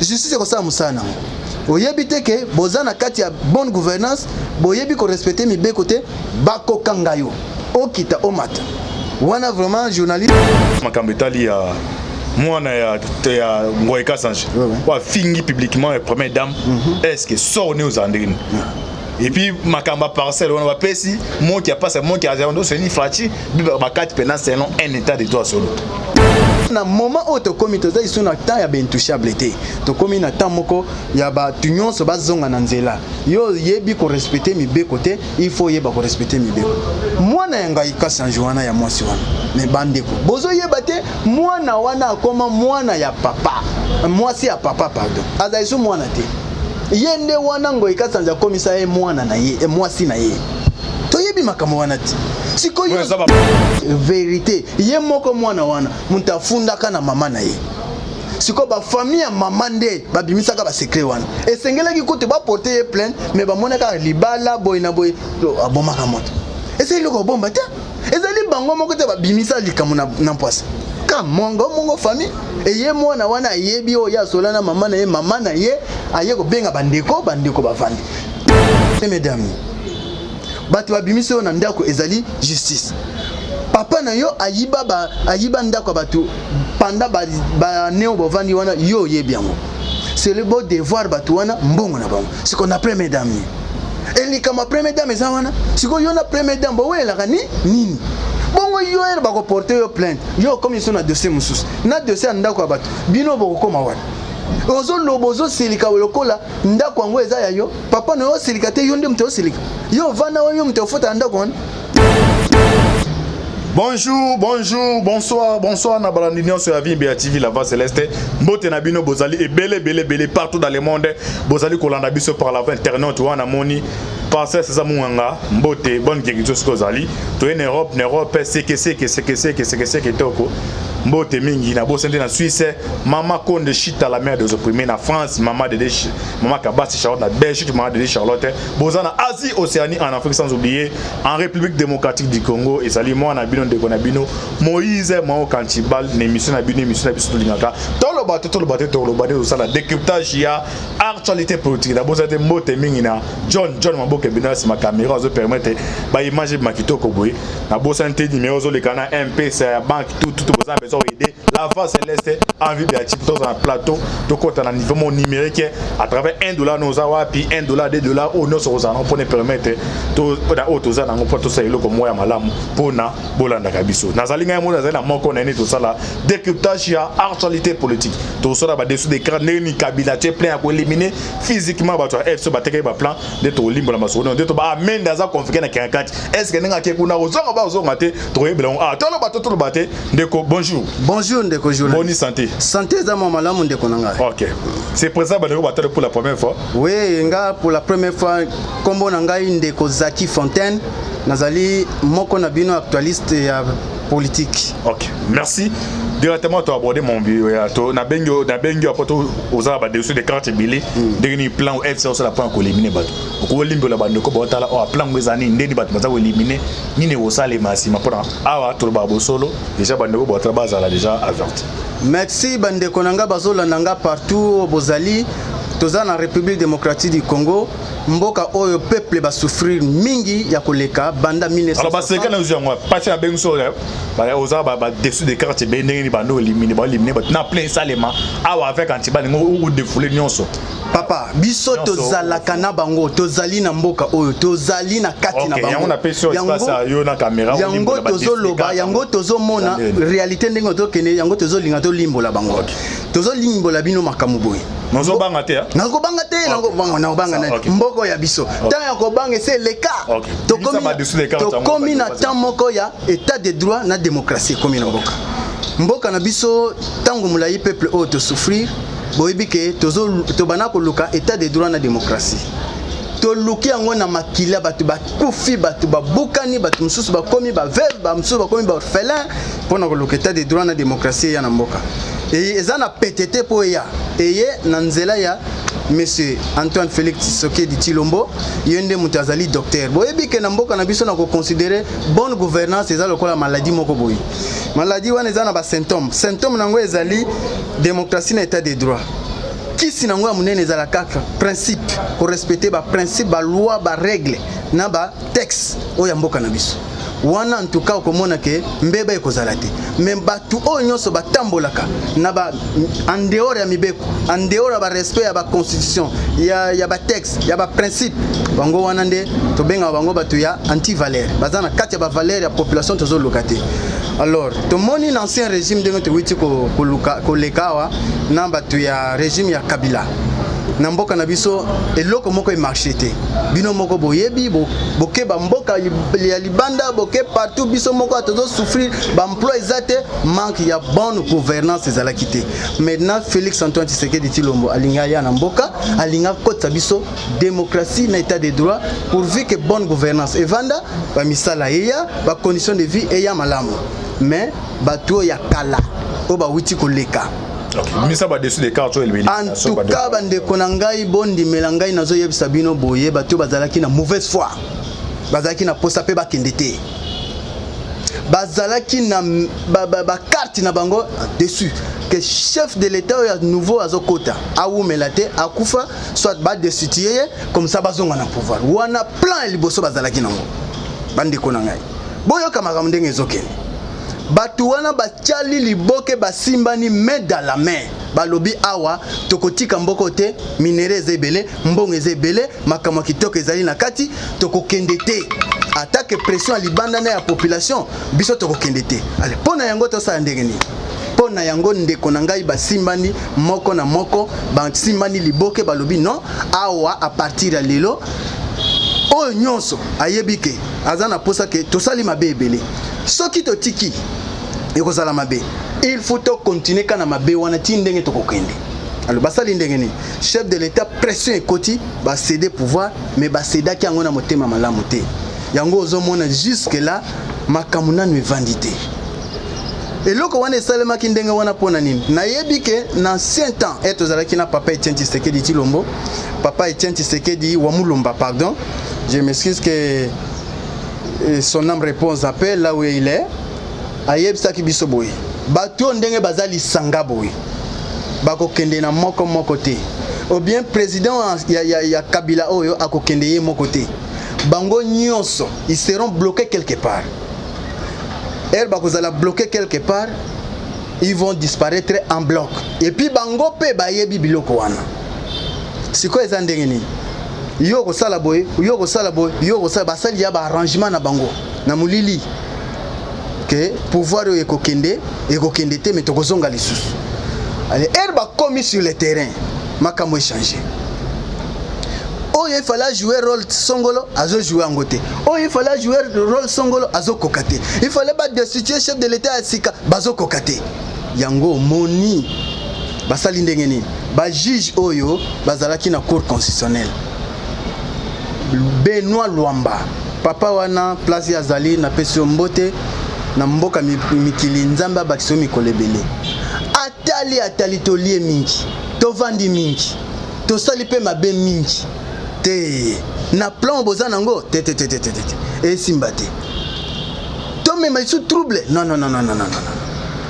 justice ko sa musana oyebi te ke bozana kati ya bonne gouvernance boyebi ko respecter mibe côté bako kangayo okita omata wana vraiment journaliste makambetali ya mwana ya Ngoye Kasange wa fingi publiquement la première dame est-ce que sort aux andrines et puis makamba parcelle on va pesi moi qui a pas moi qui a zéro c'est ni fati ba quatre pendant c'est un état de droit solo na moment où to comité za iso na temps ya bentouchabilité to komi na temps moko ya ba tunyon so bazonga na nzela yo yebi ko respecter mibe côté il faut yeba ko respecter mibe mwana yanga Kasange wana ya mwasi wana ne bandeko bozo yeba te mwana wana akoma mwana ya papa mwasi ya papa pardon aza iso mwana te yende wana Ngoye Kasange komisa ye mwana na ye mwasi na ye to yebi makambo wana te siko yo vérité ye moko mwana wana mutafunda kana mama na ye siko ba famille ya mama nde babimisa ka ba secret wana esengelaki kote ba porter ye plainte mais ba monaka libala boy na boy abomaka moto ese loko bomba te ezali bango moko te babimisa likamu na mpwasa ka mongo famille eye mwana wana yebi o ya solana mama na ye aye ko benga bandeko bavandi mesdames batu babimisa yo na ndako ezali justice papa na yo ayiba ndako batu panda ba neo bovandi wana yo yebi yango c'est le beau devoir batu wana mbongo na bango ce qu'on appelle mesdames eli kama première dame eza wana siko yo na première dame bo welaka nini bongo yo ele bako porter yo plainte yo comme ils sont na dossier mususu na dossier ndako batu bino boko koma wana ozo lobozo silika lokola ndako yango eza ya yo papa na yo silika te yo nde mto silika yo vana yo mto fota ndako wana. Bonsoir, na balandinion sur la vie BATV la voix céleste. Mbote na bino bozali et belé partout dans le monde. Bozali kolanda biso par la voie internet wana moni. Parce que ça muanga mbote bonne guérison ce kozali. To en Europe c'est que toko. Mbote mingi na bosende na Suisse, mama Konde Chita la mère des opprimés na France, mama Kabasi Charlotte na Belgique, mama de Charlotte. Bozana Asie, Océanie en Afrique sans oublier en République démocratique du Congo et sali moi na bino de konabino Moïse Mao Kantibal l'émission na bino émission na biso lingaka. Tolo baté au sala décryptage ya actualité politique. Na bozate mbote mingi na John Maboke bino ma caméra zo permettre ba image makitoko boy. Na bosante numéro zo le canal MP c'est banque tout bozana aider la voix céleste en vie béatique dans un plateau de compte à niveau numérique à travers $1 nos awa puis $1 $2 au nos rozana pour ne permettre to da otoza na ngopo to sa iloko moya malamu pona bolanda kabiso nazalinga mo nazali na moko na ni to sala décryptage ya actualité politique to sala ba dessous des crânes ni kabila tu plein à éliminer physiquement ba to FC ba teke ba plan de to limbo la masono de to ba amenda za configurer na 44 est-ce que nga ke kuna ozonga ba ozonga te to yebela tolo baté ndeko Bonjour ndeko journaliste. Bonne santé. Santé za malamu ndeko nanga. OK. C'est présent bandeko batale pour la première fois. Oui, nga pour la première fois kombo nanga ndeko Zaki Fontaine nazali moko na bino actualiste ya politique. OK. Merci. Directement tu as abordé mon bio to na bengo apoto oza ba dessus de carte billet dernier plan au FC sur la plan ko éliminer bato. Ko limbo la bande ko botala o plan ngezani ndeni bato baza ko éliminer ni ne osale masima pona awa to ba solo déjà bande ko botala bazala déjà averti. Merci bande konanga bazola nanga partout bozali toza na République démocratique du Congo mboka oyo peuple ba souffrir mingi ya koleka banda 1960. Alors c'est quand nous avons passé à benso ba oza ba dessus de carte bendenge ni bando éliminer ba na plein salema awa avec antiba ngo défouler nyonso. Papa biso tozalaka na bango tozali na mboka oyo tozali na kati na bango. On a fait sur espace yo na caméra yango tozoloba yango tozomona réalité ndenge tokene yango tozolinga to limbola bango. Tozolimbola bino makamu boy. Nazo banga te. Nazo banga te na banga na mboko ya biso. Tant ya ko banga c'est le cas. Tokomi na temps moko ya état de droit na démocratie komi na mboka. Mboka na biso tango mulai peuple o to souffrir boyebi ke to bana ko luka état de droit na démocratie. To luki yango na makila batu ba kufi batu ba bukani batu mususu ba komi ba veuve ba mususu ba komi ba orphelin pona ko luka état de droit na démocratie ya na mboka. Et ezana PTT po ya eye na nzela ya Monsieur Antoine Félix Tshisekedi Tshilombo yende mutazali docteur boyebi ke na mboka na biso na ko considérer bonne gouvernance ezala lokola maladie moko boyi maladie wana ezana ba symptômes nango ezali démocratie na état de droit kisi nango ya munene ezala kaka principe ko respecter ba principe ba loi ba règle na ba texte oya mboka na biso wana en tout cas okomona ke mbeba ekozala te mais batu oyo nyonso batambolaka na ba en dehors ya mibeko en dehors ya ba respect ya ba constitution ya ba texte ya ba principe bango wana nde tobenga bango batu ya anti valeur baza na kati ya ba valeur ya population tozoluka te. Alors tomoni l'ancien régime de notre witi ko lekawa na batu ya régime ya Kabila na mboka na biso eloko moko e marché te bino moko boyebi boke ba mboka ya libanda boke partout biso moko atozo souffrir ba emploi ezate manque ya bonne gouvernance ezalaki te. Maintenant Félix Antoine Tshisekedi Tshilombo alinga ya na mboka alinga kota biso démocratie na état de droit pourvu que bonne gouvernance evanda ba misala ya ba conditions de vie eya malamu mais bato ya kala o ba witi ko leka. Mais ça va dessus les cartes. En tout cas, bande konangai bondi melangai nazo yebisa bino boye bato bazalaki na mauvaise foi. Bazalaki na posa pe bakendete. Bazalaki na ba carte na bango dessus que chef de l'état ya nouveau azokota awumelate akufa soit ba destituer comme ça bazonga na pouvoir. Wana plan liboso bazalaki nango. Bande konangai. Boyo kamaka ndenge ezokene. Batu wana bachali liboke basimbani main dans la main balobi awa tokotika mboko te minere ezebele mbongo ezebele makamwa kitoko ezali na kati tokokende te attaque pression libanda na ya population biso tokokende te. Ale pona yango tosala ndenge nini pona yango ndeko na ngai basimbani moko na moko basimbani liboke balobi non awa a partir ya lelo oyo nyonso ayebike azana posa ke tosali mabe ebele soki totiki ekozala mabe il faut to continuer kana mabe wana ti ndenge tokokende. Alors basali ndenge ni chef de l'état pression ekoti ba céder pouvoir mais ba céder ki yango na motema malamu te yango ozomona jusque là makambo nanu evandité eloko wana esalema ki ndenge wana pona nini nayebi ke na ancien temps etozalaki na papa Etienne Tshisekedi Tshilombo papa Etienne Tshisekedi wa Mulumba pardon je m'excuse que son âme répond aux appels là où il est ayebisaki biso boye bato ndenge bazali sanga boye bakokende na moko te ou bien président ya Kabila oyo akokende ye moko te bango nyonso ils seront bloqués quelque part elle bakozala bloqué quelque part ils vont disparaître en bloc et puis bango pe bayebi biloko wana siko eza ndenge nini yo ko sala boye basali ya ba arrangement na bango na mulili que pouvoir ekokende te mais tokozonga lisusu. Allez elle ba commis sur le terrain makambo échanger oh il fallait jouer rôle songolo azo jouer en côté oh il fallait jouer rôle songolo azo kokate il fallait pas destituer chef de l'état asika bazo kokate yango moni basali ndenge ni ba juge oyo bazalaki na cour constitutionnelle Benoît Luamba papa wana place ya zali na pesio mbote na mboka mikili nzamba bakiso mikolebele atali tolie mingi tovandi mingi tosali pe mabe mingi te na plan boza nango te e simba te to mema isu trouble non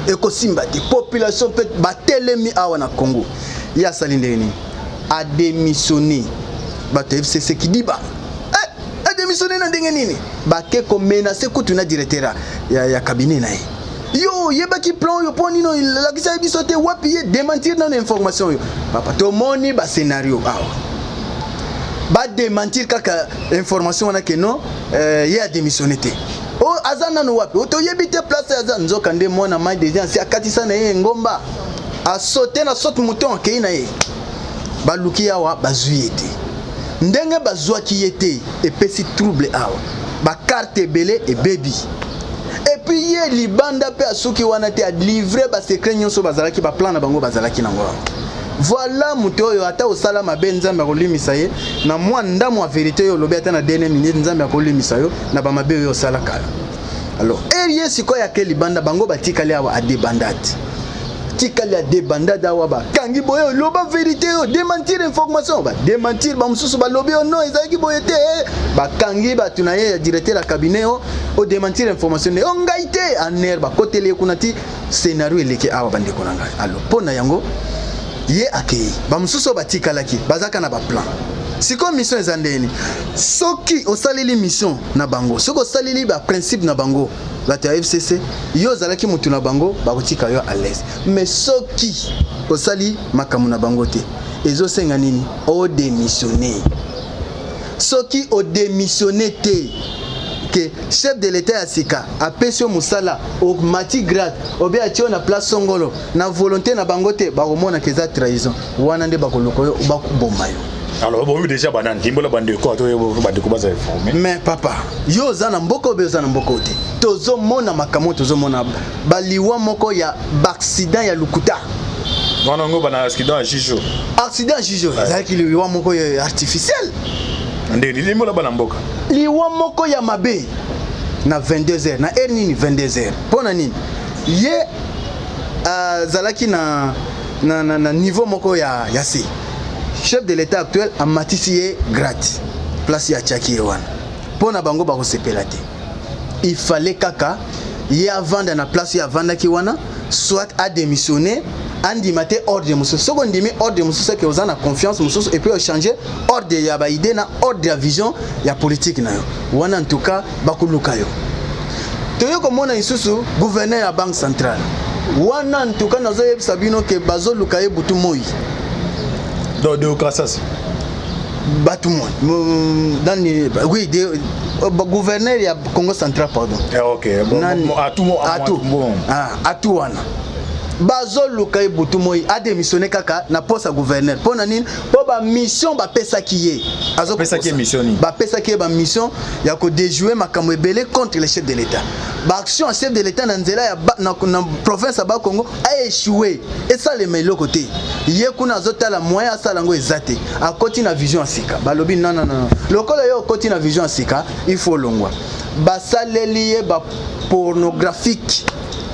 eko simba te population pe batelemi awa na Congo ya sali ndeni a démissionné bato FCC Kidiba a démissionné na ndenge nini bake ko menacer kutu na directeur ya cabinet na yo yebaki plan yo poni no la kisa biso te wapi ye démentir na information yo papa to moni ba scénario awa ba démentir kaka information wana ke non ye a démissionné te o azana no wapi to yebite place ya nzoka nde mona mai déjà si akatisa na ye ngomba a sauter na saute mouton ke na ye ba luki awa bazuyete ndenge bazwaki yete epesi trouble awa ba carte belé et baby et puis ye libanda pe asuki wana te a livrer ba secret nyonso bazalaki ba plan na bango bazalaki nango voilà muto oyo ata osala mabe nzambe akolimisa ye na mwa ndamu wa vérité yo lobi ata na dernière minute nzambe akolimisa yo na ba mabe yo osala kala. Alors erie sikoya ke libanda bango batikali awa a débandate tikali a débandade awa ba kangi boyo loba vérité yo démentir information ba démentir ba mususu ba lobi yo non ezaki boyete ba kangi ba tunaye directeur la cabinet o démentir information ne ongaite aner ba kotele kunati scénario eleke awa bande konanga. Alors pona yango ye accueilli bamususu batikalaki bazaka na baplan siko mission ezandeni soki osaleli mission na bango soki osaleli baprincipe na bango bato ya FCC yo ozalaki motu na bango bakotika yo à l'aise mais soki osali makambo na bango te ezosenga nini odémissionner soki odémissionner te que chef de l'état ya sika apesi musala omati grade obe atio na place songolo na volonté na bango te bakomona ke eza trahison wana nde bakoluka yo bakoboma yo. Alors bon déjà banane timbola bande ko to bande ko baza informer mais papa yo za na mboko be za na mboko te tozomona makambo tozomona baliwa moko ya accident ya lukuta wana ngo bana accident ya jijo ezalaki liwa moko ya artificiel ndé timbola bana mboka liwa moko ya mabe na 22h na heure nini 22h pona nini ye zalaki na niveau moko ya si chef de l'état actuel a matisié grade place ya Tchaki wana pona bango ba kosepela te il fallait kaka ye avant na place ya vanda ki wana soit a démissionner andi maté ordre mususu soko ndimi ordre mususu ke ozana confiance mususu et puis changer ordre ya ba idée na ordre ya vision ya politique na yo wana en tout cas bakuluka yo toyo komona isusu gouverneur ya banque centrale wana en tout cas nazo yebisa bino ke bazo luka ye butu moi de Okassas Batou dans oui gouverneur ya Congo central pardon OK bon à tout wana bazo luka butu moi a démissionné kaka na poste à gouverneur pona nini po ba mission ba pesa kiye azo pesa ki mission ni ba pesa ki ba mission ya ko déjouer makambo ebele contre le chef de l'état ba action à chef de l'état na nzela ya na province ba Congo a échoué et ça le meilleur côté ye kuna azotala moyen asala ngo ezate a koti na vision asika balobi non lokola yo koti na vision asika il faut longwa ba saleli ye ba pornographique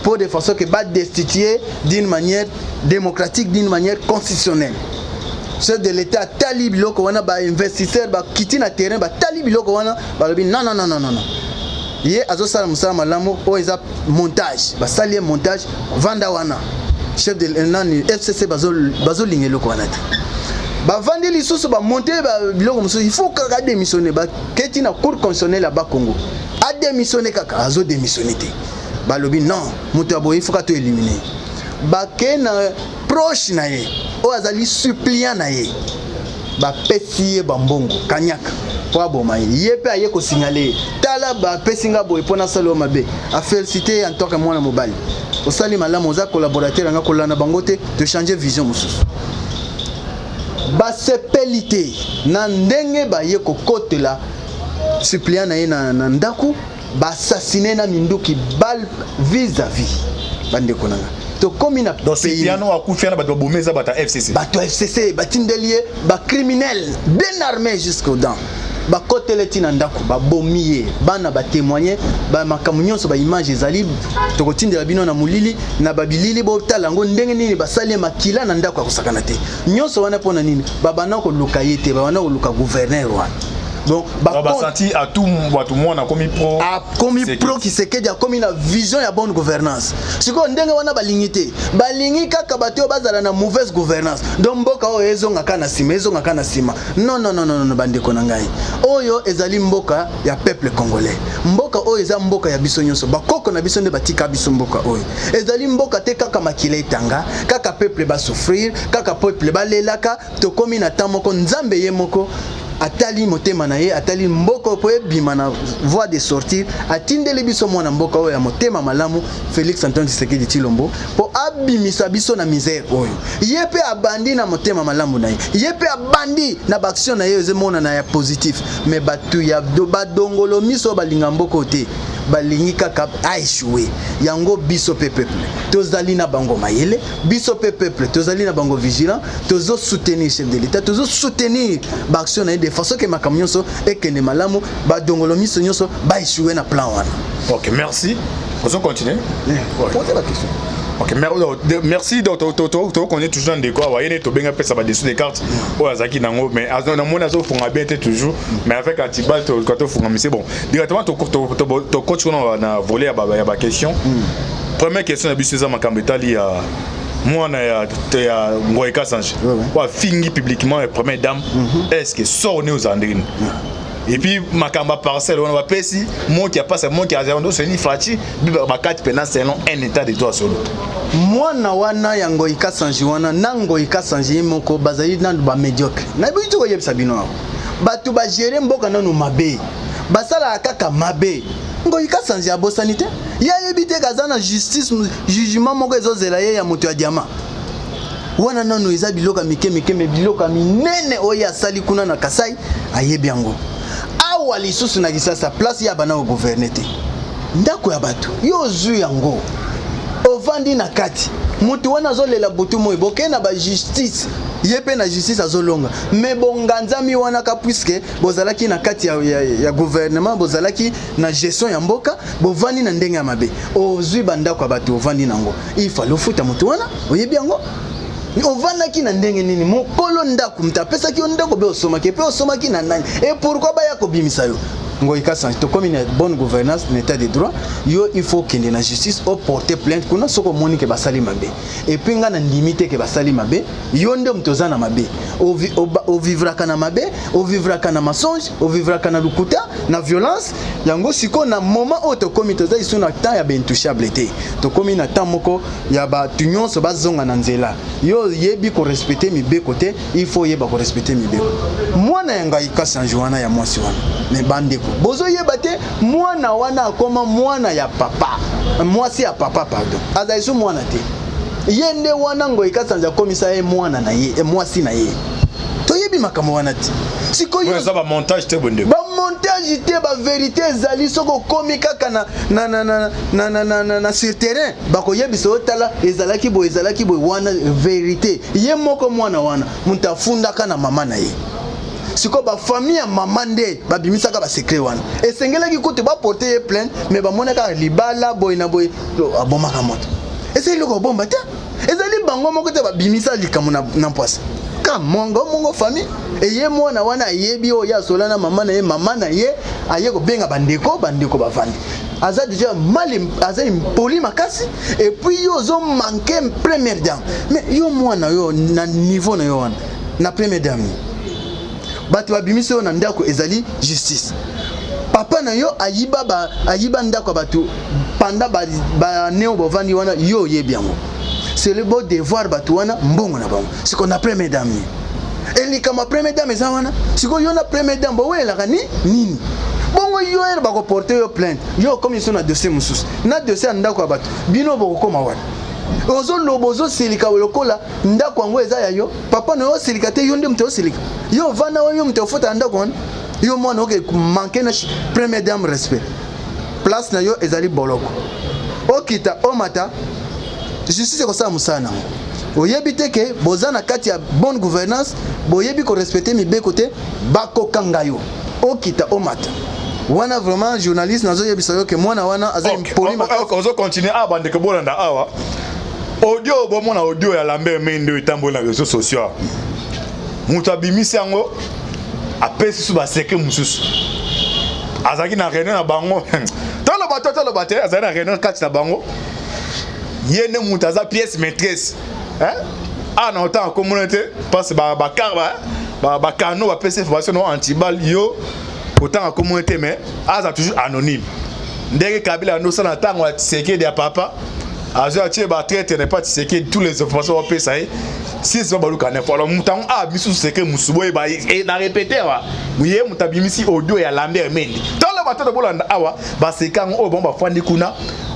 pour de façon que va destituer d'une manière démocratique, d'une manière constitutionnelle. Chef de l'État talib loko wana ba investisseur ba kiti na terrain ba talib loko wana ba lobi non. Ye azo sala musala malamu o eza montage, ba sali montage vanda wana. Chef de nani FCC bazo linge loko wana te. Ba vandi lisusu ba monter ba biloko mususu il faut kaka démissionner ba keti na cour constitutionnelle là bas Congo. A démissionner kaka azo démissionner te. Balobi non mutu il faut ka to éliminer ba ke na proche na ye o azali suppliant na ye ba pesi ba mbongo kanyaka po aboma ye pe aye ko signaler tala ba pesinga boy pona salo mabe a féliciter en tant que mwana mobali o sali malamu za collaborateur nga kolana bango te de changer vision mususu ba sepelité na ndenge ba ye ko kotela suppliant na ye na ndaku ba assassiner na minduki bal vis-à-vis bande konanga to komi na pays piano akufia na bato bomeza bata FCC batindelie ba criminel bien armé jusqu'aux dents ba kotele tina ndako ba bomiye bana ba témoigner ba makamunyoso ba image ezali to kotindela bino na mulili na babilili bo talango ndenge nini ba sali makila na ndako akusakana te nyonso wana pona nini baba na ko luka yete ba wana ko luka gouverneur wana. Donc, bah senti à tout le monde a commis pro qui se kedi a commis la vision ya bonne gouvernance. Si ko ndenge wana balingité, balingi kaka bateo bazala na mauvaise gouvernance. Donc mboka o ezonga kana sima. Non bande ko nangai. Oyo ezali mboka ya peuple congolais. Mboka o eza mboka ya biso nyonso. Bakoko na biso nde batika biso mboka oyo. Ezali mboka te kaka makile tanga, kaka peuple ba souffrir, kaka peuple ba lelaka, to komi na tamoko nzambe ye moko. Atali motema na ye atali mboko po ebima na voie de sortir atindeli biso mwana mboka oyo ya motema malamu Félix Antoine Tshisekedi Tshilombo po abimisa biso na misère oyo ye pe abandi na motema malamu na ye pe abandi na action na ye ezemona na ya positif mais batu ya badongolo miso balinga mboko te balingi kaka a échoué yango biso pe peuple tozali na bango mayele biso pe peuple tozali na bango vigilant tozo soutenir chef de l'état tozo soutenir ba action na de façon que makambo nyonso ekende malamu ba dongolo miso nyonso ba échoué na plan wana. OK, merci. On continue. Posez la question. OK, merci donc on est toujours dans des quoi voyez to benga pesa ba dessous des cartes o azaki nango mais na mona zo fonga bien toujours mais avec Atibal to quand to fonga mais c'est bon directement to coach on a volé ya ba question. Première question na biso za makambetali ya moi ya Ngoïka Sanji wa fingi publiquement la première dame est-ce que sort né aux andrines et puis makamba parcelle on va pesi moi qui a pas moi qui a zéro c'est ni fati ba 4 pénal selon un état de droit solo moi na wana ya Ngoïka Sanji wana na Ngoïka Sanji moko bazali na ba médiocre na bitu ko yebisa bino batu ba gérer mboka nanu mabe basala kaka mabe Ngoïka Sanji abosanité ya yebite kazana justice jugement moko ezozela ye ya moto ya diamant wana nanu eza biloka mike me biloka minene oya sali kuna na Kasai ayebi yango awa lisusu na kisasa place ya bana gouverner te ndako ya batu yo zu yango ovandi na kati mutu wana zolela butu moyo boke na ba justice yepe na justice azolonga me bonganzami wana ka puisque bozalaki na kati ya gouvernement bozalaki na gestion ya mboka bovandi na ndenge ya mabe ozui bandako ya batu ovandi nango il faut le futa mutu wana oyebi yango ovandaki na ndenge nini mokolo ndako mtapesaki yo ndako be osomaki pe osomaki na nani et pourquoi ba ya kobimisa yo Ngoïka Sanji to comme une bonne gouvernance l'état de droit yo il faut que la justice au porter plainte kuna soko moni ke basali mabe et puis nga na limite ke basali mabe yo nde mtoza na mabe o vivra kana mabe o vivra kana mensonge o vivra kana lukuta na violence yango siko na moment où to komi toza isu na temps ya bentouchable te to komi na temps moko ya ba tunyon so bazonga na nzela yo yebi ko respecter mibe côté il faut yeba ko respecter mibe mwana ya Ngoïka Sanji wana ya mwasi wana ne bande bozo yebate mwana wana akoma mwana ya papa mwasi ya papa pardon azaisu mwana te yende wana Ngoïka Sanji komisa ye mwana na ye mwasi na ye to yebi makambo wana te siko yo ça va montage te bonde ba montage te ba vérité ezali soko komika kana na sur terrain ba ko yebisa otala ezalaki bo wana vérité ye moko mwana wana mutafunda kana mama na ye siko ba famille ya mamande ba bimisaka ba secret wana esengelaki kote ba porter plainte mais ba monaka libala boy na boy abomaka moto ezali loko bomba te ezali bango moko te ba bimisa likamu na mpwasa ka mongo famille eye mwana wana yebi o ya solana mama na ye aye ko benga bandeko bavandi aza déjà mal aza impoli makasi et puis yo zo manquer première dame mais yo mwana yo na niveau na yo wana na première dame batu babimisi yo na ndako ezali justice papa na yo ayiba ndako batu panda ba neo bovandi wana yo yebi yango c'est le beau devoir batu wana mbongo na bango siko na première dame eli kama première dame eza wana siko yo na première dame bo welaka nini bongo yo er ba ko porter yo plainte yo comme ils sont na dossier mususu na dossier ndako batu bino boko koma wana ozo lobozo silika lokola ndako yango eza ya yo papa na yo silika te yo nde mto silika yo vana yo mto fota ndako wana yo mwana oke manquer na première dame respect place na yo ezali boloko okita omata justice ko sa musana oyebi te ke boza na kati ya bonne gouvernance boyebi ko respecter mibe côté bako kanga yo okita omata wana vraiment journaliste nazo yebisa yo ke mwana wana aza impoli makasi ozo continuer abande ke bolanda awa audio bon mona audio ya Lambert Mende etambola na réseaux sociaux mutu abimisi yango apesi su ba secret mususu azaki na réunion na bango tolo bato azaki na réunion kati na bango yene mutu aza pièce maîtresse ah na autant communauté parce ba cano ba PC information no antibal yo autant en communauté mais aza toujours anonyme ndenge Kabila no sana tango a secret de papa azo atie ba traite n'est pas secret tous les informations on peut ça si c'est pas baluka ne alors mutango a bisu secret musubo e ba et na répéter wa muye mutabimisi audio ya Lambert Mende tolo bato de bolanda awa ba sekango o bon ba fandi kuna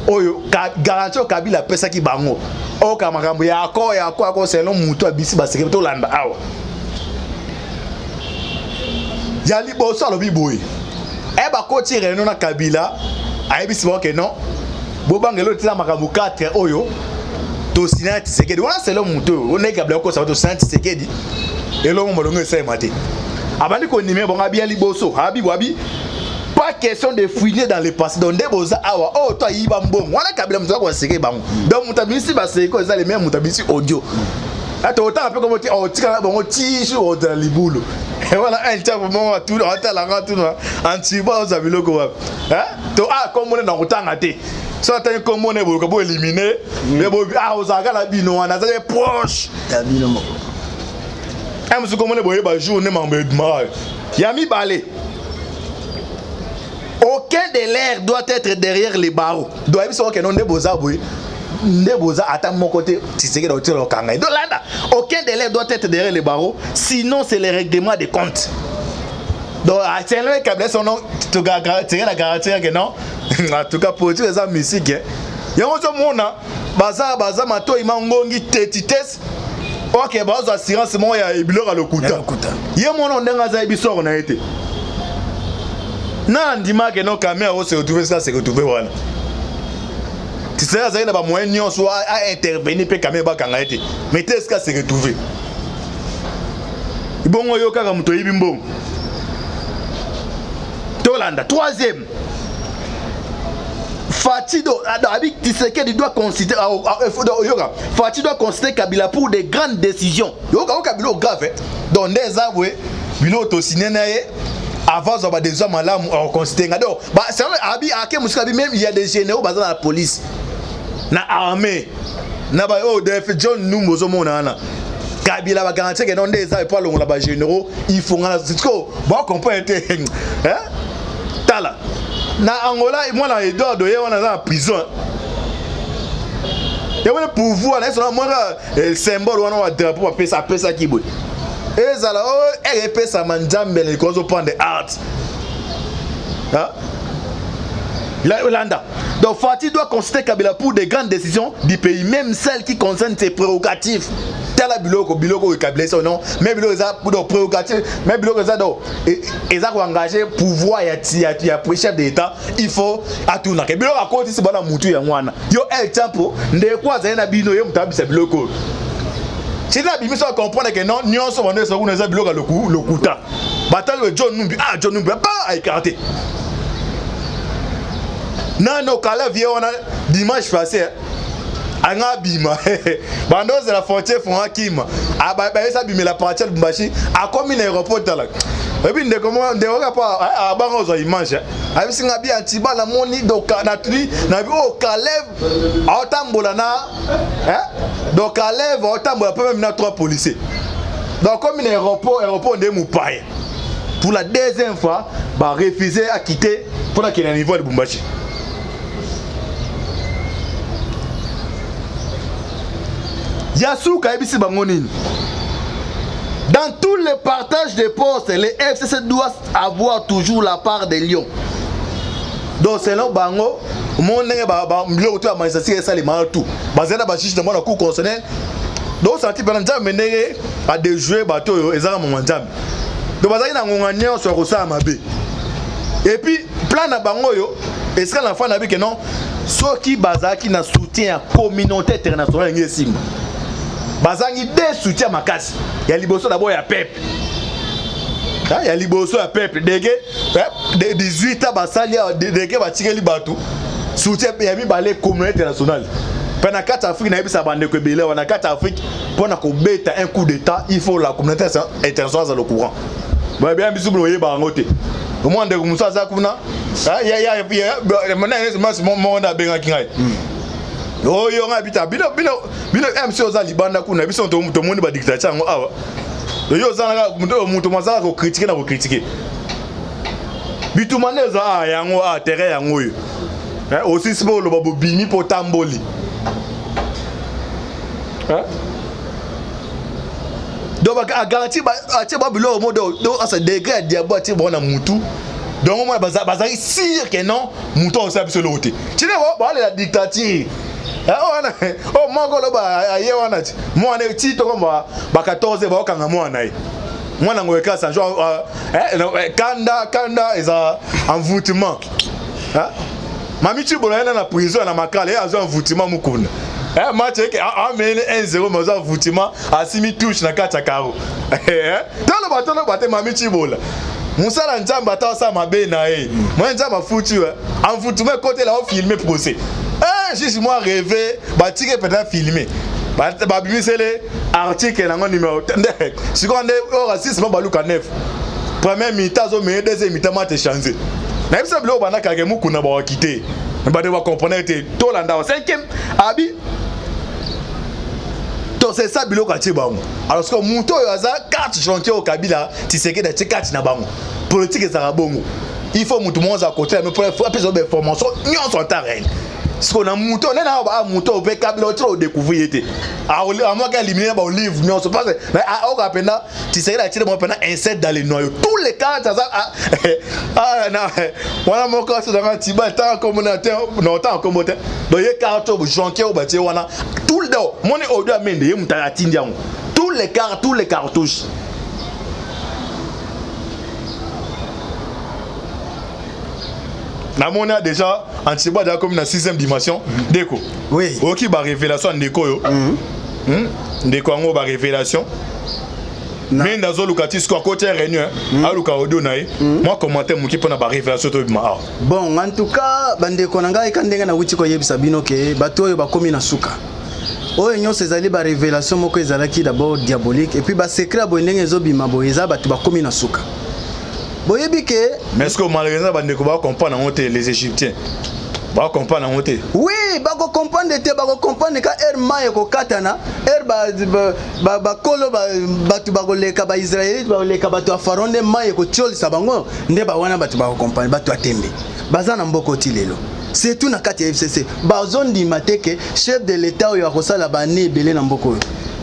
oyo garantie Kabila pesa ki bango o ka makambo ya ko selon mutu abisi ba secret to landa awa yali boso alobi boy e ba ko tire no na Kabila ayebisi ba ke non bobangelo tila makambo 4 oyo to sinati sekedi wana selon mutu on est Kabila ko sa to sinati sekedi elo mo longo esa mate abandi ko nimé bon abi ali boso abi wabi pas question de fouiller dans le passé donc deboza awa oh toi yiba mbongo wana Kabila mutu ko sekedi bango donc mutabisi ba sekedi ko eza les mêmes mutabisi audio ata autant un peu comme on tika bon tisu au dans libulu et voilà un temps moment tout on t'a la tout antiba aux abiloko hein to comme on est dans autant até so atani kombo ne boluka bo éliminer mais bo ozaka la bino wana za proche ya bino moko musu kombo ne boye ba journée mambe mal ya mi balé. Aucun de l'air doit être derrière les barreaux. Doit être sûr que non deboza boy. Ndeboza attend mon côté, tu sais que dans le kanga. Donc là, aucun de l'air doit être derrière les barreaux, sinon c'est le règlement des comptes. Donc c'est le câble son nom, tu garantis la garantie que non. En tout cas pour tous les amis musique. Il y a un monde baza mato imangongi tetites. OK, baza assurance moi ya ibilora lokuta. Il y a mon nom ndenga biso on a été. Na ndima ke no caméra o se retrouver ça se retrouver voilà. Tu sais ça na ba moyen nyon so a intervenir pe caméra ba kanga été. Mais est-ce que se retrouver? Ibongo yo kaka muto yibi mbongo. Tolanda troisième. Fatido avec Tshisekedi doit considérer Fatido doit considérer Kabila pour des grandes décisions. Yoka Kabila grave. Donc des avoués bilo to sinenaye avant d'avoir des hommes là on considère donc bah c'est abi ake musikabi même il y a des généraux basés dans la police na armée na ba oh def John Numbozo mona na Kabila ba garantir que non des avoués pas longa ba généraux il faut ngana siko ba comprendre hein tala na Angola moi na Edouard Doye on est dans la prison. Il y a un pouvoir là sur moi symbole on a drapeau à pesa qui boy. Et ça là RP ça manjambe les causes au point de art. Hein? Landa. Donc Fatih doit considérer Kabila pour des grandes décisions du pays, même celles qui concernent ses prérogatives. Tel biloko Kabila ça non, même biloko ça pour des prérogatives, même biloko ça donc et ça pour engager pouvoir ya chef d'état, il faut atuna. Biloko à côté c'est bana mutu ya mwana. Yo el tempo ndekwa za na bino yo mutabisa biloko. Si la bimi ça comprendre que non nyonso bande ça kuna za biloko lokuta. Bataille John Numbi John Numbi pas écarté. Non, non, quand la vie on a dimanche passé, anga bima, bando c'est la frontière font akima, ah bah ça bima la partie de Bumbashi, a comme une aéroport là. Et puis de comment de on pas à bango zo image, avec singa bi antiba la moni donc na tri na bi o Caleb autambola na, donc Caleb autambola peut même na 3 policiers. Donc comme une aéroport de Moupaye. Pour la deuxième fois, bah refuser à quitter pour la qu'il y a un niveau de Bumbashi. Yassou Kaibisi Bangonine. Dans tous les partages de postes, les FCC doivent avoir toujours la part des lions. Donc selon Bango, mon nègre mbilo tout à manifester ça les mal tout. Bazena bachiche de moi la cour constitutionnelle. Donc ça type pendant mener à des joueurs bateau ezara mon njam. Donc bazaki na ngonganya sur kosa mabe. Et puis plan na bango yo, est-ce que l'enfant n'a vu que non ceux qui bazaki na soutien à communauté internationale ngesimba. Bazangi des soutien makasi. Il y a liboso d'abord ya peuple. Il y a liboso ya peuple. Dege 18 ans basali dege batikeli batou. Soutien ya mi balé communauté internationale. Pendant 4 Afrique na bisa bande ko belé wana 4 Afrique pour na ko beta un coup d'état, il faut la communauté internationale dans le courant. Ba bien bisu bloyer bangote. Au moins de musa za kuna. Ya maintenant mon na benga kingai. Oh yo ngabita bino MC oza libanda kuna biso to moni ba dictature ngo awa yo zana muto mazaka ko critiquer na ko critiquer bitu maneza yango terrain yango yo aussi sibo lo babo bimi potamboli donc ba garantie ba atie ba bilo modo do asa degré diabo ti bona mutu donc moi bazari sûr que non muto osa biso loté tu ne vois la dictature. Oh mangolo ba aye wana ti mwana ti to komba ba 14 ba okanga mwana yi mwana ngweka sa jo kanda eza envoûtement mami ti bola na prison na makala ya zo envoûtement mukunda match ke amene 1-0 mazo envoûtement asimi touche na kata karo dans le bateau mami ti bola musala njamba ta sa mabe na moi njamba foutu envoûtement côté là on filmer procès. Juste moi rêvé, bâtir peut-être filmer. Babimi c'est les articles dans numéro. Si on est au racisme, baluka 9. Premier mi-temps, deuxième mi-temps, m'a changé. Même si le bana kage muku na ba quitter. ba de comprendre te to landa 5e abi to c'est ça biloko ati bango alors que muto yo aza carte chantier au Kabila Tshisekedi ati carte na bango politique ezaka bongo il faut mutu monza à côté mais pour appeler des formations nyonso en terrain ce qu'on a muto on a ba muto pe Kabila trop découvrir était à moi qui éliminer ba livre nyonso parce mais au Kapena Tshisekedi ati mo pena insert dans les noyaux tous les cas ça non voilà mon cas c'est dans Tiba tant communautaire non tant communautaire donc il carte chantier au bâti wana tout le dos mon audio amende ye mutaka tindiango tous les cartouches na mona déjà Antiba déjà comme na 6e dimension Deko oui OK ba révélation Deko yo Deko ngo ba révélation mais ndazo lukati sko côté réunion aluka audio nae moi commenter muki pona ba révélation to bima bon en tout cas bandeko nanga ekandenga na wuti ko yebisa bino ke bato yo bakomi na suka oyo nyonso ezali ba révélation moko ezalaki d'abord diabolique et puis ba secret boyendenge ezobima boyeza bato bakomi na suka boyebi ke mais est-ce que malheureusement bandeko ba comprendre honte les égyptiens ba comprendre honte oui ba ko comprendre te ba ko comprendre ka maye ko katana ba kolo bato ba ko leka ba israélite ba leka bato pharaon nde maye ko tiolisa bango nde ba wana bato ba ko comprendre bato atembe bazana mboko tilelo c'est tout na kati ya FCC bazondi mateke chef de l'état oyo akosala ba ne belé na mboko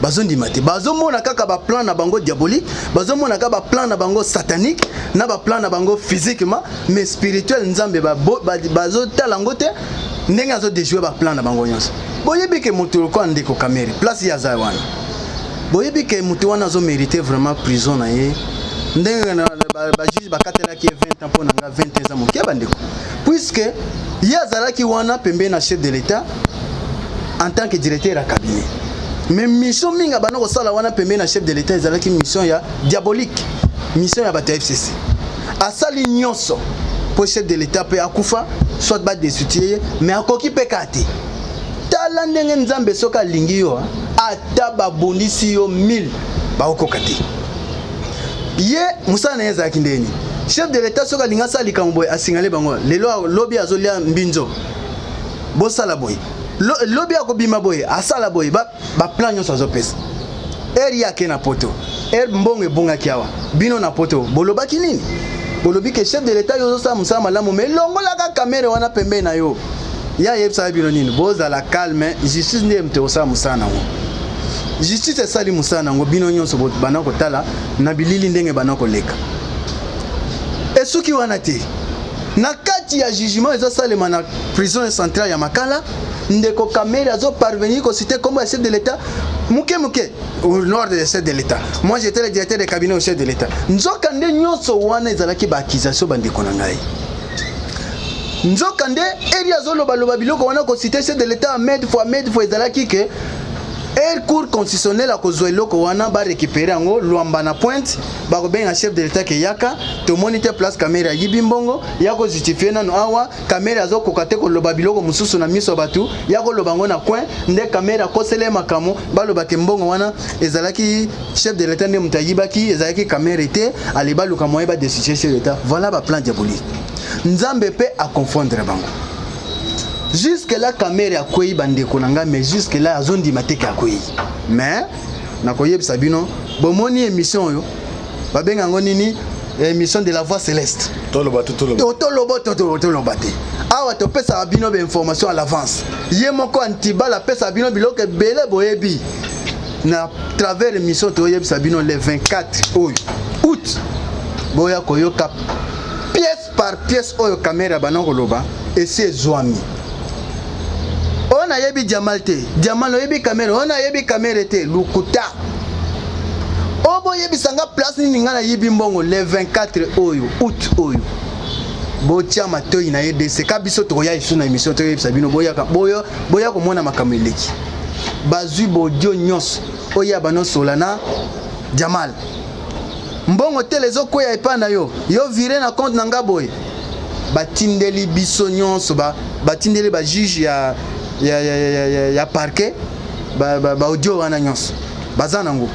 bazondi mate bazomona kaka ba plan na bango diabolique bazomona kaka ba plan na bango satanique na ba plan na bango physiquement mais spirituel nzambe bazotala ngo te ndenge azo déjouer ba plan na bango nyonso boyebi ke mutu ko ndeko kamere place ya zawana boyebi ke mutu wana azo mériter vraiment prison na ye ndenge na ba juge bakatela ki 20 ans pona nga 21 ans mokia bandeko puisque yazalaki wana pembe na chef de l'état en tant que directeur à cabinet mais mission minga bana ko sala wana pembe na chef de l'état ezalaki mission ya diabolique mission ya bato FCC asali nyonso pour chef de l'état pe akufa soit ba destituer mais akoki pe kati tala ndenge nzambe soka lingi yo ata babondisi yo 1000 ba okokati ye musana ezalaki ndeni chef de l'état soka linga sali kamboy asingale bango lelo lobby azolia mbinzo bosala boy lobby akobima boy asala boy ba plan nyonso azopesa eri yake na poto mbongo ebongaki awa bino na poto bolobaki nini bolobi ke chef de l'état yo sa musala malamu mais longolaka kamera wana pembe na yo ya yebisa bino nini bozala calme justice ndiye mte osala musala nango justice esali musala nango bino nyonso bana kotala na bilili ndenge bana koleka esuki wana te na kati ya jugement ezosalema na prison centrale ya Makala ndeko kamera azo parvenir ko citer comme chef de l'état muke au nord de chef de l'état moi j'étais le directeur de cabinet au chef de l'état nzoka nde nyonso wana ezalaki ba accusation bandeko na ngai nzoka nde eri azoloba loba biloko wana ko citer chef de l'état med fois ezalaki ke cour constitutionnel a kozwa eloko wana ba récupérer yango lwamba na pointe ba ko benga chef de l'état ke yaka to monitor place caméra yibi mbongo yako justifier nano awa caméra azo kokate ko loba biloko mususu na miso batu yako loba ngo na coin nde caméra ko sele makamo ba loba ke mbongo wana ezalaki chef de l'état ne mutayibaki ezalaki caméra était ali ba luka moye ba destituer chef de l'état voilà ba plan diabolique nzambe pe a confondre bango. Jusque là caméra akoyi bandeko nanga mais jusque là azondi mateke akoyi mais nakoyeb sabino bomoni émission yo babenga ngo nini émission de la voix céleste toloba awa to pesa bino be information à l'avance ye moko antiba la pesa bino biloko belé boyebi na travers émission to yeb sabino le 24 août boya koyoka pièce par pièce oyo caméra banoko loba et c'est zoami. On a yebi diamant te, diamant lo yebi caméra, on a yebi caméra te, lukuta. Obo yebi sanga place ni ngana yebi mbongo le 24 août oyo. Botia matoyi na yedese kabiso to ya isu na émission to yebi sabino boya ko mona makameleki. Bazui bodio nyos oya bano solana Jamal. Mbongo telezo koya epana yo vire na compte nanga boy. Batindeli biso nyonso batindeli ba juge ya parquet ba audio wana nyonso bazana ngo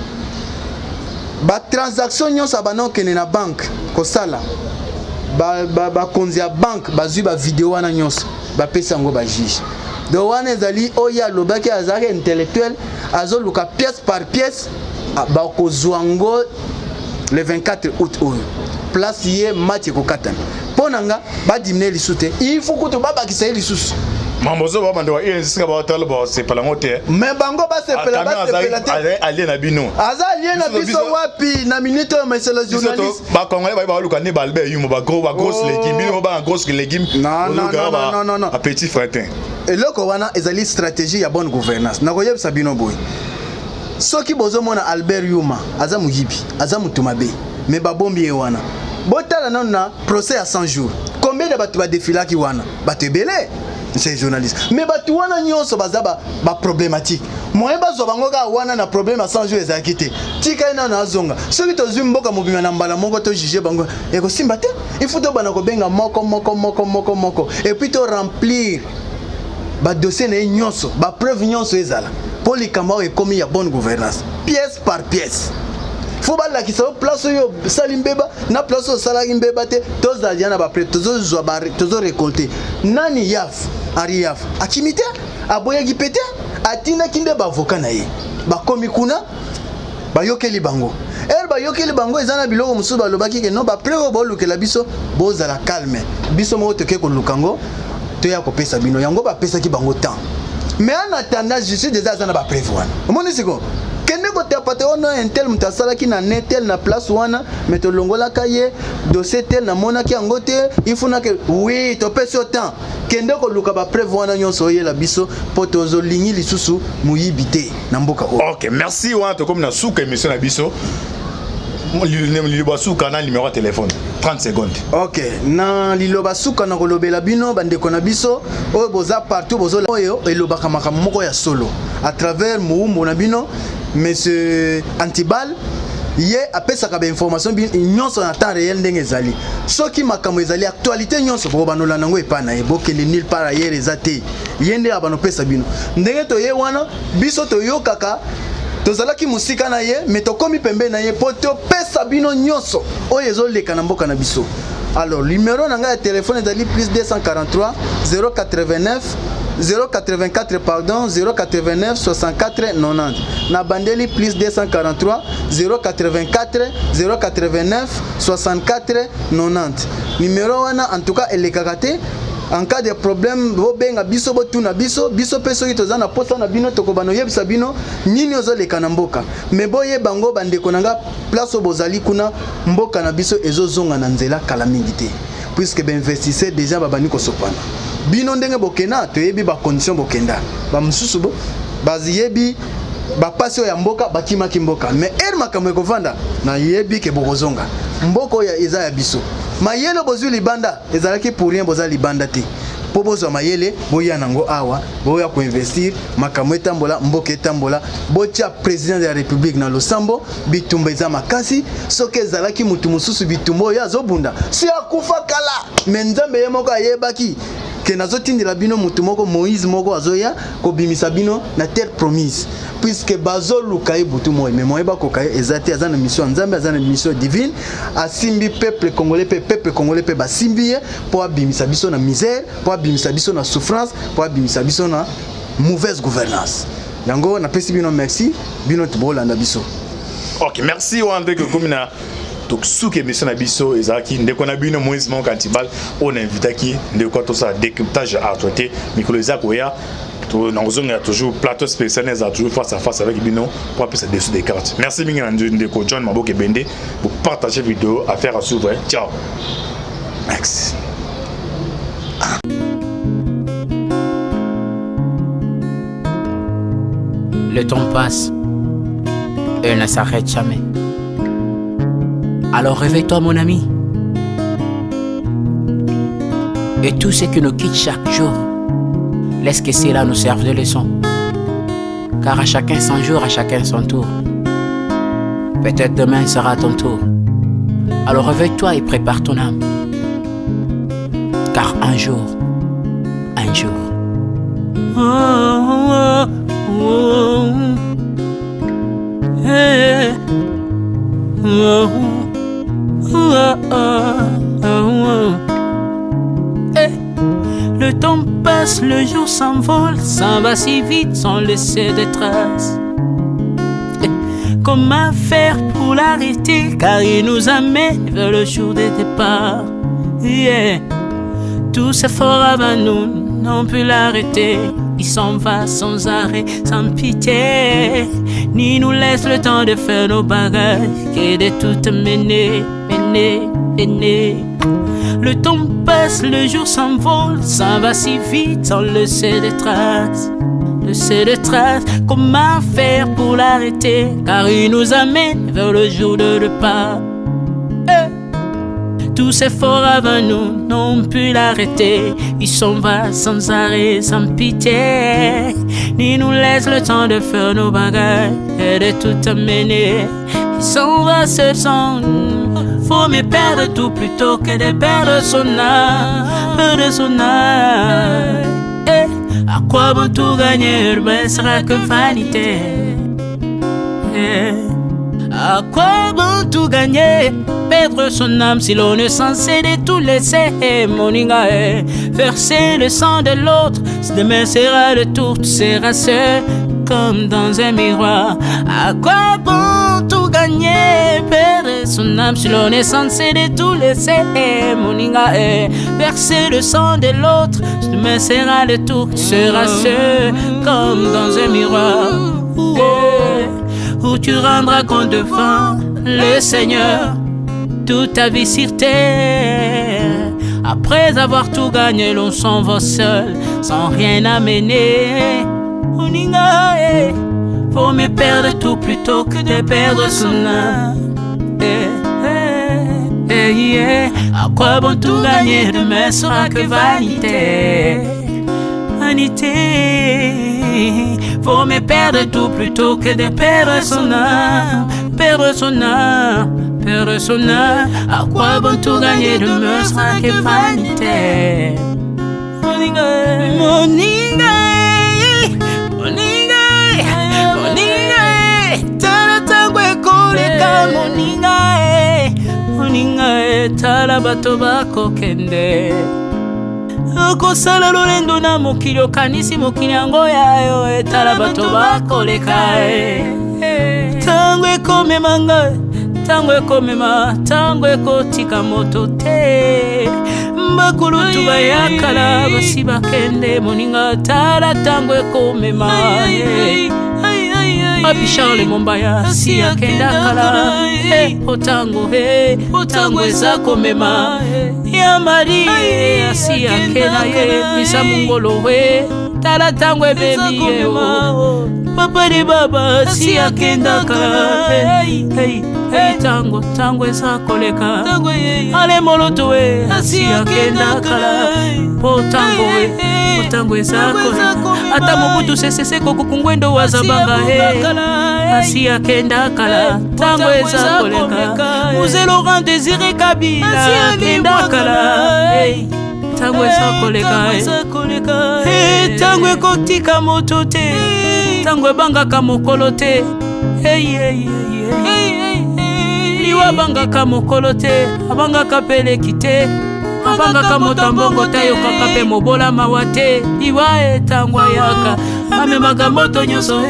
ba transaction nyonso bana okene na banque kosala ba konzi ya banque bazui ba video wana nyonso bapesa yango bajuge donc wana ezali oyo alobaki azalaki intellectuel azoluka pièce par pièce bakozwa yango le 24 août oyo place ye match ekokatana mpo na nga badimine lisusu te il faut kutu babakisa ye lisusu mambozo babando wa esika batala ba sepela ngote mais bango basepela te alien na bino aza alien na biso wapi na minute oyo mais le journaliste ba congolais ba luka ne balbe yumo ba grosse légumes bino ba grosse légumes non a petit fretin eloko wana ezali stratégie ya bonne gouvernance nakoyebisa bino boy soki bozomona Albert Yuma aza muyibi aza mutumabe mais babombi wana botala nanu na procès à 100 jours combien de bato badefilaki wana bato ebele c'est journaliste mais bato wana nyonso baza ba problématique moyen bazwa bango ka wana na problème à 100 jours ezalaki te tika ina na azonga soki tozwi mboka mobima na mbala moko to juger bango ekosimba te il faut tobana kobenga moko et puis to remplir ba dossier na nyonso ba preuve nyonso ezala pour likambo ekomi ya bonne gouvernance pièce par pièce faut balakisa place oyo salimbeba na place oyo salaki mbeba te tozalia na bapre tozo récolter nani yaf ari yaf akimite aboyaki pete atinaki nde bavoka na ye bakomi kuna bayokeli bango bayokeli bango eza na biloko mosusu balobaki ke non bapre oyo bolukela biso bozala calme biso moko toke koluka ngo toya kopesa bino yango bapesaki bango temps mais en attendant je suis déjà aza na bapréve wana omoni siko kende kotapate ono intel mutu asalaki na netel na place wana mais tolongolaka ye dossier tel namonaki yango te ifunaki oui topesi yo temps kende koluka bapréve wana nyonso oyela biso mpo tozolingi lisusu moyibi te na mboka oyo. Ok, merci wana tokomi na suka émission na biso liloba suka na numéro de téléphone 30 secondes. Ok, na liloba suka na kolobela bino bandeko na biso oyo boza partout bozo oyo elobaka makambo moko ya solo à travers muumbo na bino monsieur Antibal ye apesaka ba information nyonso na temps réel ndenge ezali soki makambo ezali actualité nyonso bo banola nango epana ye bokende nulle part ailleurs ezate yende abano pesa bino ndenge to ye wana biso to yokaka tozalaki musika na ye mais tokomi pembe na ye po topesa bino nyonso oyo ezoleka na mboka na biso. Alors numéro na nga ya téléphone ezali plus 243 084 pardon 089 64 90 na bandeli plus 243 089 64 90 numéro wana en tout cas elekaka te en cas de problème bobenga biso botuna biso peso ki tozana posa na bino tokobano yebisa bino nini ozoleka na mboka mais boye bango bandeko nanga place bozali kuna mboka na biso ezozonga na nzela kala mingi te puisque ben investisseur déjà babani ko sopana bino ndenge bokena toyebi ba condition bokenda ba mususu bo baziyebi ba pasio ya mboka bakimaki mboka mais makambo ekovanda na yebi ke bokozonga mboko ya eza ya biso mayele bozwi libanda ezalaki pour rien boza libanda te po bozwa mayele boya nango awa boya ko investir makambo etambola mboka etambola botia président de la république na losambo bitumba eza makasi soki ezalaki mutu mususu bitumba oyo azobunda si akufa kala mais nzambe ye moko ayebaki ke nazotindela bino mutu moko Moïse moko azoya kobimisa bino na terre promise puisque bazoluka ye butu moye mais moye bakoka ye ezati aza na mission nzambe aza na mission divine asimbi peuple congolais pe basimbi ye po abimisa biso na misère po abimisa biso na souffrance po abimisa biso na mauvaise gouvernance yango napesi bino merci bino tibolanda biso. Ok, merci André Komina donc souk émission na biso ezaki ndeko na bino Moïse mon Antibal on invitaki ndeko to ça décryptage à traiter micro ezako ya to nangozonga toujours plateau spécial à toujours face à face avec bino pour appeler ça dessus des cartes. Merci bien ndeko John Maboke Bende pour partager vidéo affaire à suivre. Ciao. Merci. Le temps passe et elle ne s'arrête jamais. Alors réveille-toi mon ami. Et tout ce qui nous quitte chaque jour, laisse que cela nous serve de leçon. Car à chacun son jour, à chacun son tour. Peut-être demain sera ton tour. Alors réveille-toi et prépare ton âme. Car un jour. Le temps passe. passe, le jour s'envole, s'en va si vite sans laisser de traces. Comment faire pour l'arrêter, car il nous amène vers le jour de départ. Yeah. Tous efforts avant nous n'ont pu l'arrêter. Il s'en va sans arrêt, sans pitié, ni nous laisse le temps de faire nos bagages, et de tout mener. Le temps passe, le jour s'envole, s'en va si vite sans laisser de traces. Comment faire pour l'arrêter, car il nous amène vers le jour de départ. Tous efforts avant nous n'ont pu l'arrêter. Il s'en va sans arrêt, sans pitié, ni nous laisse le temps de faire nos bagages et de tout amener. Il s'en va seul sans nous. Faut mieux perdre tout plutôt que de perdre son âme, À quoi bon tout gagner, ben sera que vanité. À quoi bon tout gagner, perdre son âme si l'on est censé de tout laisser. Moninga, verser le sang de l'autre, demain sera le tour, tu seras seul comme dans un miroir. À quoi bon tout gagner, perdre son âme si l'on est censé de tout laisser. Moninga, verser le sang de l'autre, demain sera le tour, tu seras seul comme dans un miroir. Où tu rendras compte devant le Seigneur toute ta vie sur terre. Après avoir tout gagné, l'on s'en va seul, sans rien amener. Faut mieux perdre tout plutôt que de perdre son âme. À quoi bon tout gagner, demain sera que vanité. Faut mieux perdre tout plutôt que de perdre son âme. À quoi bon tout gagner, demain sera que vanité. Moninga, tala tangwe koleka. Moninga, tala bato bako kende. Kosala lolendo na mokili okanisi mokili yango yayo, etala bato bakoleka. Tango ekomema ngai, tango ekomema, tango ekotika moto te. Bakulutu bayakala basi bakende. Moninga, tala tango ekomema. Papi Charles Mombaya si akenda kala. Otango eza komema. Ya Maria si akenda ye misa mungolo we. Tala tango ebebi ye o. Papa de baba si akenda kala. Tango eza koleka. Ale moloto we si akenda kala. Tango eza koleka. Ata mobutu sesese kokukungwendo wazabanga asi akenda kala. Tango eza koleka. Muse Laurent Désiré Kabila akenda kala. Tango eza koleka. Tango ekotika moto te, tango ebangaka mokolo te. Liwa bangaka mokolo te, abangaka peleki te. Abangaka motambongo tayo kaka pe mobola mawate. Liwa tango yaka amemaka moto nyoso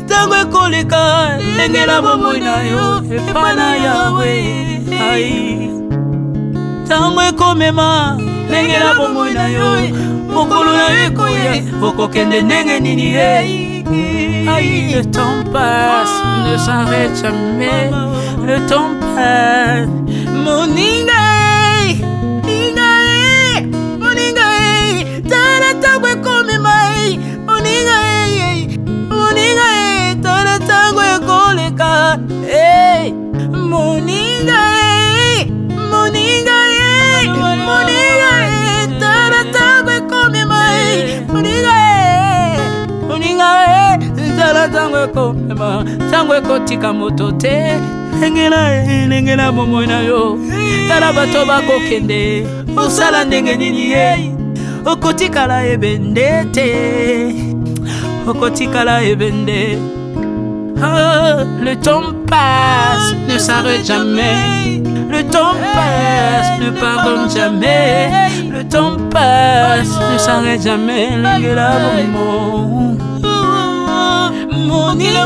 tango ekoleka, engela bomoi na yo epana yawe. Tango ekomema, engela bomoi na yo mokolo na ekoya, okokende ndenge nini. Le temps passe, ne s'arrête jamais. Le temps passe. Moninga, tala tango ekomema. Moninga, tala tango ekoleka. Moninga, tala tango ekomema. Moninga, tala tango ekomema. Tango ekotika moto te. Engela bomoi na yo. Tala bato bakokende. Osala ndenge nini okotikala ebende te. Okotikala ebende. Le temps passe, ne s'arrête jamais. Le temps passe, ne pardonne jamais. Le temps passe, ne s'arrête jamais. Lingela bongo. Moninga,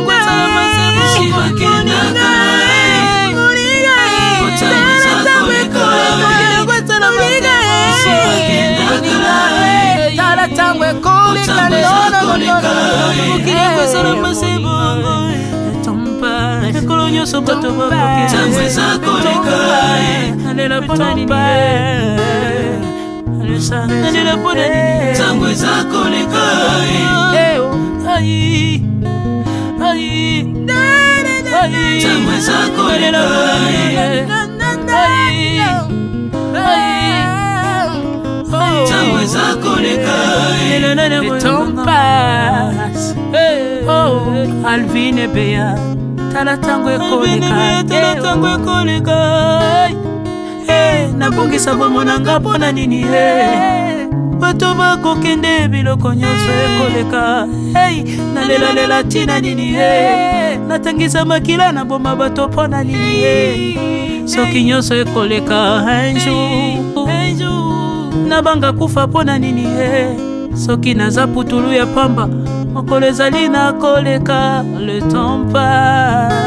le temps passe. Oh, Alvin et Béa, tala tango ekoleka. Nabongisa bomonanga pona nini bato bakokende biloko nyonso ekoleka. Nalela tina nini natangisa makila na boma bato pona nini soki nyonso ekoleka. Un jour nabanga kufa pona nini soki naza putulu ya pamba mokolo ezali na koleka. Le temps passe.